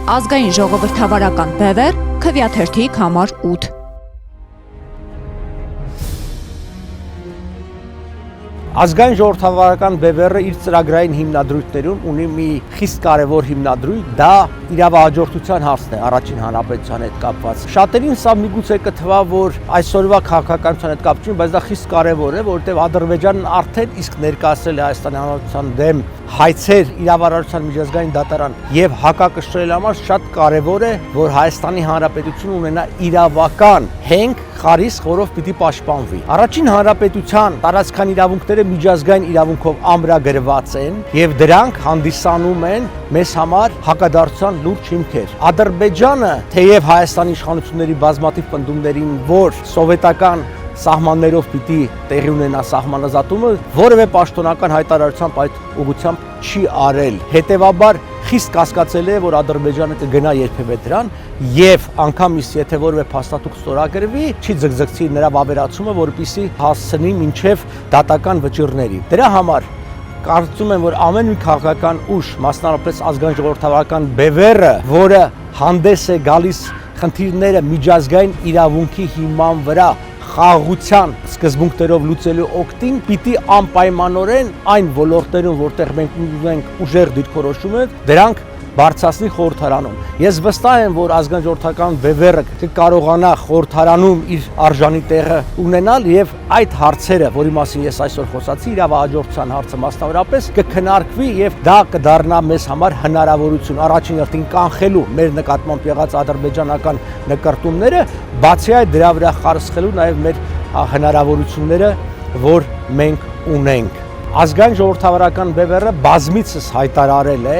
Ազգային ժողովրդավարական բևեռ, Քվեաթերթիկ համար 8։ Ազգային ժողովրդավարական բևեռը իր ծրագրային հիմնադրույթներում ունի մի խիստ կարևոր հիմնադրույթ, դա իրավահաջորդության հարցն է առաջին հանրապետության հետ կապված։ Շատերին սա միգուցե կթվա, որ այսօրվա քաղաքականության հետ կապ չունի, բայց դա խիստ կարևոր է, որովհետև Ադրբեջանն արդեն իսկ ներկայացրել է Հայաստանի Հանրապետության դեմ հայցեր իրավարարության միջազգային դատարան եւ հակակշռել համար շատ կարևոր է, որ Հայաստանի Հանրապետությունը ունենա իրավական հենք խարիսխ, որով պիտի պաշտպանվի։ Առաջին հանրապետության տարածքային իրավունքները միջազգային իրավունքով ամրագրված են եւ դրանք հանդիսանում են մեզ համար հակադարձության լուրջ հիմքեր։ Ադրբեջանը, թեև Հայաստանի իշխանությունների բազմաթիվ պնդումներին, որ սովետական սահմաններով պիտի տեղի ունենա սահմանազատումը, որևէ պաշտոնական հայտարարությամբ այդ ուղղությամբ չի արել։ Հետևաբար խիստ կասկածել է, որ Ադրբեջանը կգնա երբևէ դրան եւ անգամից եթե որևէ փաստաթուղթ ստորագրվի, չի ձգձգցի նրա վավերացումը, որպեսզի հասցնի մինչեւ դատական վճիռների։ Դրա համար կարծում եմ, որ ամեն մի քաղաքական ուժ, մասնավորապես ազգային ժողովրդավարական բևեռը, որը հանդես է գալիս խնդիրները միջազգային իրավունքի հիման վրա խաղաղության սկզբունքներով լուծելու օգտին, պիտի անպայմանորեն այն ոլորտներում, որտեղ մենք ունենք ուժեղ դիրքորոշում, դրանք բարձրացնի խորհրդարանում։ Ես վստահ եմ, որ ազգային ժողովրդական բևեռը կկարողանա խորհրդարանում իր արժանի տեղը ունենալ եւ այդ հարցերը, որի մասին ես այսօր խոսացի, իրավահաջորդության հարցը մասնավորապես, կքննարկվի եւ դա կդառնա մեզ համար հնարավորություն առաջին հերթին կանխելու մեր նկատմամբ եղած ադրբեջանական նկարտումները, բացի այդ դրա վրա խարսխելու նաեւ մեր հնարավորությունները, որ մենք ունենք։ Ազգային ժողովրդավարական բևեռը բազմիցս հայտարարել է,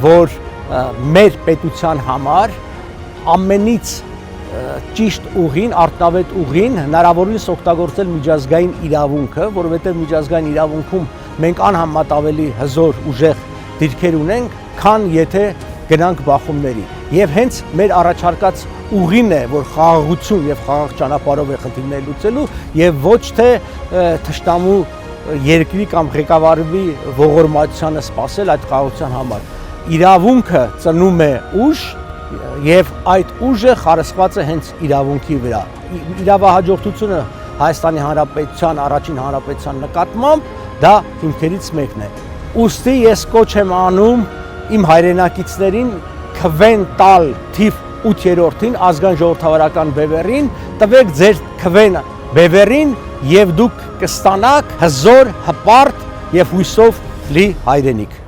որ մեր պետության համար ամենից ճիշտ ուղին, արդյունավետ ուղին հնարավորինս օգտագործել միջազգային իրավունքը, որովհետև միջազգային իրավունքում մենք անհամեմատ ավելի հզոր ուժեղ դիրքեր ունենք, քան եթե գնանք բախումների։ Եվ հենց մեր առաջարկած ուղին է, որ խաղաղություն եւ խաղաղ ճանապարհով է խնդիրներ լուծելու եւ ոչ թե թշնամու երկրի կամ ղեկավարի ողորմածությանը սпасել այդ խաղաղության համար։ Իրավունքը ծնում է ուժ եւ այդ ուժը խարսխված է հենց իրավունքի վրա։ Իրավահաջորդությունը Հայաստանի Հանրապետության առաջին հանրապետության նկատմամբ դա հիմքերից մեկն է։ Ուստի ես կոչ եմ անում իմ հայրենակիցներին քվեն տալ թիվ 8-րդին ազգային ժողովրդավարական բևեռին, տվեք ձեր քվեն բևեռին եւ դուք կստանաք հզոր, հպարտ եւ հույսով լի հայրենիք։